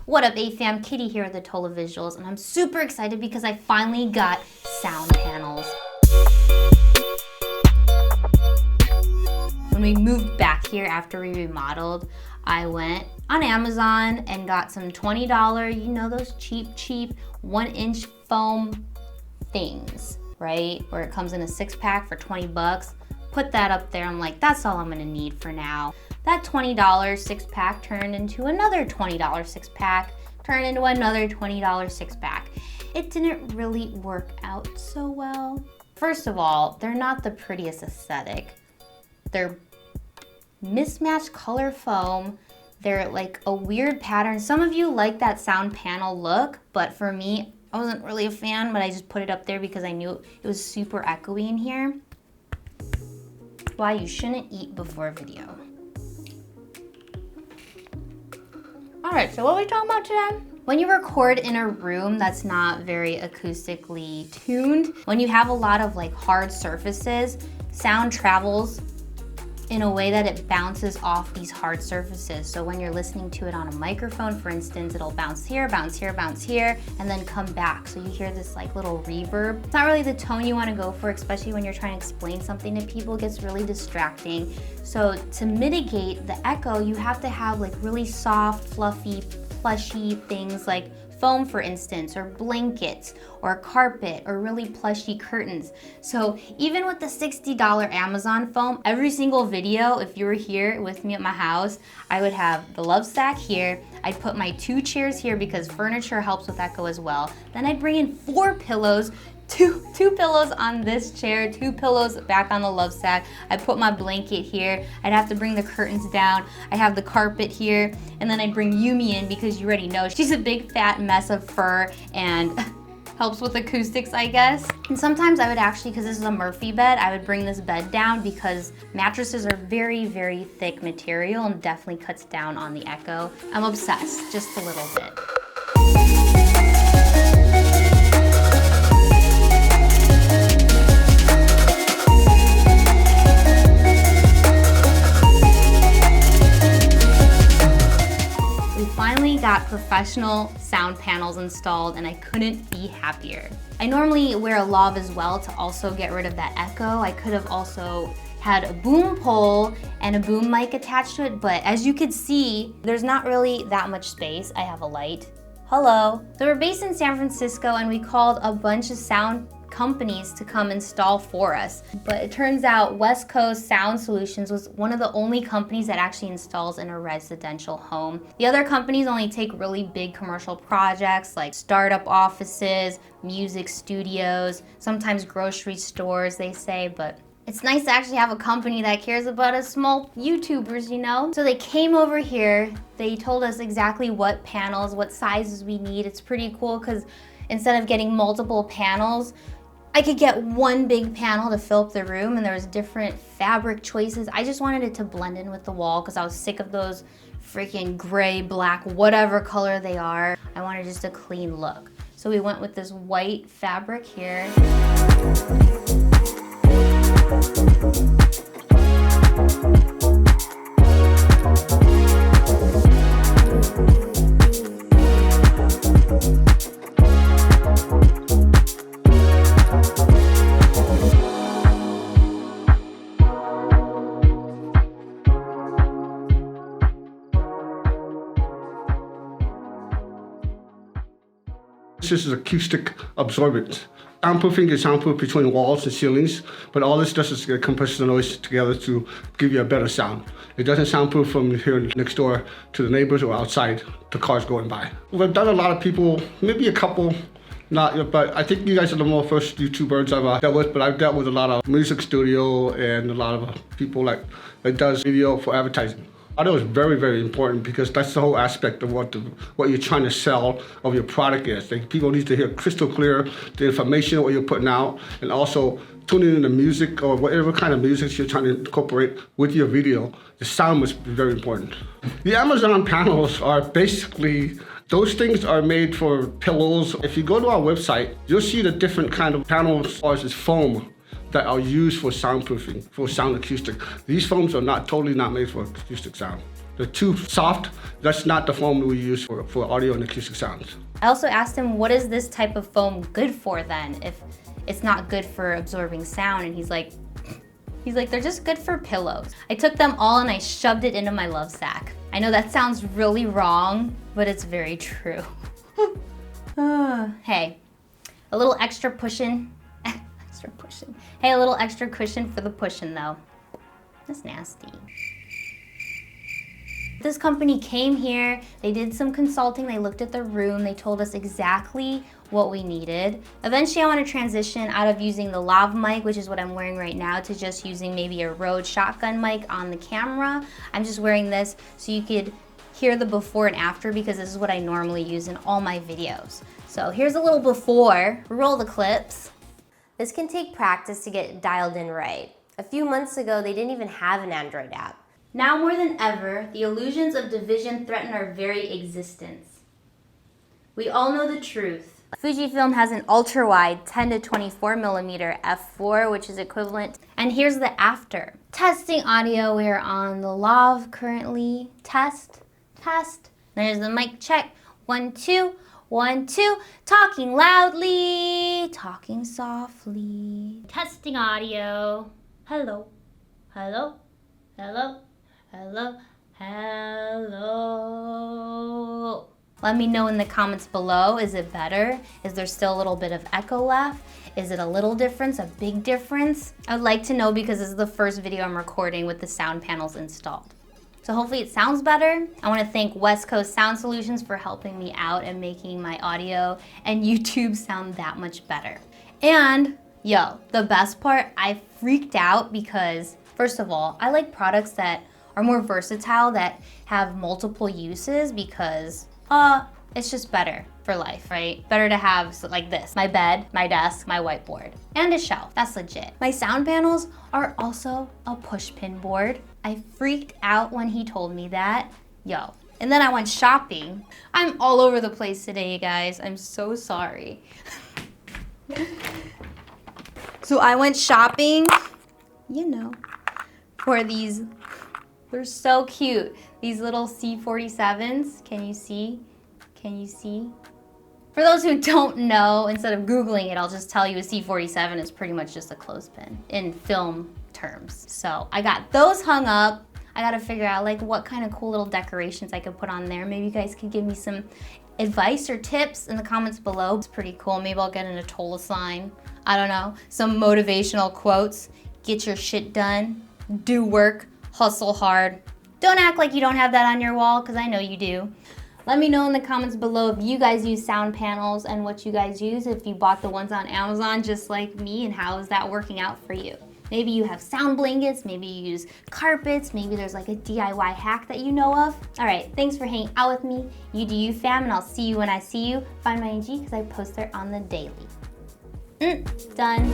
What up, AFAM? Kitty here with Atola Visuals, and I'm super excited because I finally got sound panels. When we moved back here after we remodeled, I went on Amazon and got some $20, you know, those cheap 1-inch foam things, right? Where it comes in a 6-pack for 20 bucks. Put that up there. I'm like, that's all I'm gonna need for now. That $20 6-pack turned into another $20 6-pack, turned into another $20 6-pack. It didn't really work out so well. First of all, they're not the prettiest aesthetic. They're mismatched color foam. They're like a weird pattern. Some of you like that sound panel look, but for me, I wasn't really a fan, but I just put it up there because I knew it was super echoey in here. Why you shouldn't eat before video. All right, so what are we talking about today? When you record in a room that's not very acoustically tuned, when you have a lot of like hard surfaces, sound travels in a way that it bounces off these hard surfaces. So when you're listening to it on a microphone, for instance, it'll bounce here, bounce here, bounce here, and then come back. So you hear this like little reverb. It's not really the tone you want to go for, especially when you're trying to explain something to people. It gets really distracting. So to mitigate the echo, you have to have like really soft, fluffy, plushy things like foam, for instance, or blankets, or carpet, or really plushy curtains. So even with the $60 Amazon foam, every single video, if you were here with me at my house, I would have the love stack here. I'd put my 2 chairs here because furniture helps with echo as well. Then I'd bring in 4 pillows, two pillows on this chair, 2 pillows back on the love stack. I put my blanket here. I'd have to bring the curtains down. I have the carpet here, and then I'd bring Yumi in because you already know she's a big fat mess of fur and helps with acoustics, I guess. And sometimes I would actually, because this is a Murphy bed, I would bring this bed down because mattresses are very, very thick material and definitely cuts down on the echo. I'm obsessed, just a little bit. Finally got professional sound panels installed and I couldn't be happier. I normally wear a lav as well to also get rid of that echo. I could have also had a boom pole and a boom mic attached to it, but as you could see, there's not really that much space. I have a light. Hello. So we're based in San Francisco and we called a bunch of sound companies to come install for us. But it turns out West Coast Sound Solutions was one of the only companies that actually installs in a residential home. The other companies only take really big commercial projects like startup offices, music studios, sometimes grocery stores, they say, but it's nice to actually have a company that cares about us small YouTubers, you know? So they came over here, they told us exactly what panels, what sizes we need. It's pretty cool because instead of getting multiple panels, I could get one big panel to fill up the room and there was different fabric choices. I just wanted it to blend in with the wall because I was sick of those freaking gray, black, whatever color they are. I wanted just a clean look. So we went with this white fabric here. This is acoustic absorbent. Soundproofing is soundproof between walls and ceilings, but all this does is compress the noise together to give you a better sound. It doesn't soundproof from here next door to the neighbors or outside to cars going by. We've done a lot of people, maybe a couple, not, but I think you guys are the more first YouTubers I've dealt with, but I've dealt with a lot of music studio and a lot of people that does video for advertising. Audio is very, very important because that's the whole aspect of what you're trying to sell of your product is. Like, people need to hear crystal clear the information, what you're putting out, and also tuning in the music or whatever kind of music you're trying to incorporate with your video. The sound must be very important. The Amazon panels are basically, those things are made for pillows. If you go to our website, you'll see the different kind of panels as far as foam that are used for soundproofing, for sound acoustic. These foams are totally not made for acoustic sound. The too soft, that's not the foam we use for audio and acoustic sounds. I also asked him, what is this type of foam good for then, if it's not good for absorbing sound? And he's like, they're just good for pillows. I took them all and I shoved it into my love sack. I know that sounds really wrong, but it's very true. Hey, a little extra pushing. Hey, a little extra cushion for the pushing though. That's nasty. This company came here, they did some consulting, they looked at the room, they told us exactly what we needed. Eventually I want to transition out of using the lav mic, which is what I'm wearing right now, to just using maybe a Rode shotgun mic on the camera. I'm just wearing this so you could hear the before and after, because this is what I normally use in all my videos. So here's a little before, roll the clips. This can take practice to get dialed in right. A few months ago, they didn't even have an Android app. Now more than ever, the illusions of division threaten our very existence. We all know the truth. Fujifilm has an ultra-wide 10 to 24 millimeter f4, which is equivalent. And here's the after. Testing audio, we're on the lav currently. Test. There's the mic check. 1, 2, 1, 2. Talking loudly, talking softly. Testing audio. Hello. Let me know in the comments below, is it better? Is there still a little bit of echo left? Is it a little difference, a big difference? I would like to know, because this is the first video I'm recording with the sound panels installed. So hopefully it sounds better. I want to thank West Coast Sound Solutions for helping me out and making my audio and YouTube sound that much better. And yo, the best part, I freaked out because, first of all, I like products that are more versatile, that have multiple uses, because it's just better for life, right? Better to have like this, my bed, my desk, my whiteboard, and a shelf. That's legit. My sound panels are also a push pin board. I freaked out when he told me that. Yo. And then I went shopping. I'm all over the place today, you guys. I'm so sorry. So I went shopping, you know, for these. They're so cute. These little C47s. Can you see? For those who don't know, instead of Googling it, I'll just tell you a C47 is pretty much just a clothespin in film terms. So I got those hung up. I gotta figure out like what kind of cool little decorations I could put on there. Maybe you guys could give me some advice or tips in the comments below. It's pretty cool. Maybe I'll get an atola sign. I don't know. Some motivational quotes. Get your shit done. Do work. Hustle hard. Don't act like you don't have that on your wall, because I know you do. Let me know in the comments below if you guys use sound panels and what you guys use, if you bought the ones on Amazon just like me, and how is that working out for you. Maybe you have sound blankets, maybe you use carpets, maybe there's like a DIY hack that you know of. All right, thanks for hanging out with me. You do you, fam, and I'll see you when I see you. Find my IG because I post there on the daily. Done.